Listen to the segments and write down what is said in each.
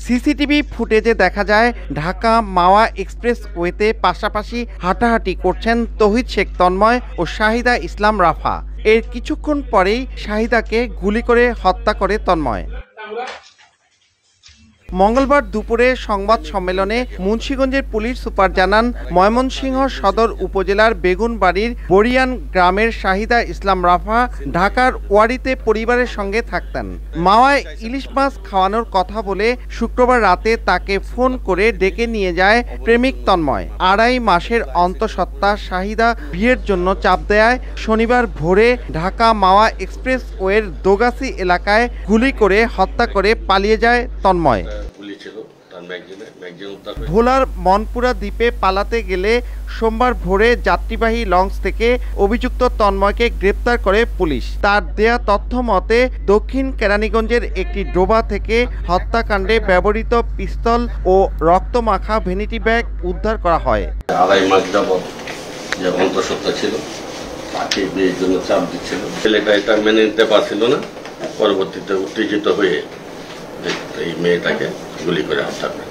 CCTV ফুটেজে দেখা যায় ঢাকা মাওয়া এক্সপ্রেসওয়েতে পাশাপাশি হাঁটাহাঁটি করছেন তৌহিদ শেখ তন্ময় ও শাহিদা ইসলাম রাফা। এর কিছুক্ষণ পরেই শাহিদাকে গুলি করে হত্যা করে তন্ময়। মঙ্গলবার দুপুরে সংবাদ সম্মেলনে মুন্সিগঞ্জের পুলিশ সুপার জানান, ময়মনসিংহ সদর উপজেলার বেগুনবাড়ির বরিয়ান গ্রামের শাহিদা ইসলাম রাফা ঢাকার ওয়ারিতে পরিবারের সঙ্গে থাকতেন। মাওয়ায় ইলিশ মাছ খাওয়ানোর কথা বলে শুক্রবার রাতে তাকে ফোন করে ডেকে নিয়ে যায় প্রেমিক তন্ময়। 2.5 মাসের অন্তঃসত্ত্বা শাহিদা বিয়ের জন্য চাপ দেয় শনিবার ভোরে ঢাকা মাওয়া এক্সপ্রেসওয়ের দোগাছি এলাকায় গুলি করে হত্যা করে পালিয়ে যায় তন্ময়। ভোলার মনপুরা দ্বীপে পালাতে গেলে সোমবার ভোরে যাত্রীবাহী লঞ্চ থেকে অভিযুক্ত তন্ময়কে গ্রেপ্তার করে পুলিশ। তার দেয়া তথ্য মতে দক্ষিণ কেরানীগঞ্জের একটি ডোবা থেকে হত্যাকাণ্ডে ব্যবহৃত পিস্তল ও রক্তমাখা ভ্যানিটি ব্যাগ উদ্ধার করা হয়। 2.5 মাস যাবত যে অন্তঃসত্ত্বা ছিল তাকে বিয়ের জন্য চাপ দিচ্ছিল। ছেলেটা এটা মেনে নিতে পারছিল না, পরবর্তীতে উত্তেজিত হয়ে এই মেয়েটাকে গুলি করে হত্যা করে।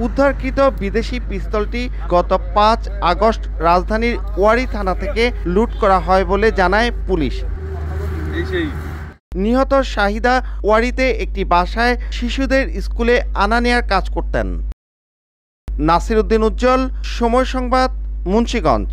উদ্ধারকৃত বিদেশি পিস্তলটি গত 5 আগস্ট রাজধানীর ওয়ারি থানা থেকে লুট করা হয় বলে জানায় পুলিশ। নিহত শাহিদা ওয়ারিতে একটি বাসায় শিশুদের স্কুলে আনা নেয়ার কাজ করতেন। নাসির উদ্দিন উজ্জ্বল, সময় সংবাদ, মুন্সিগঞ্জ।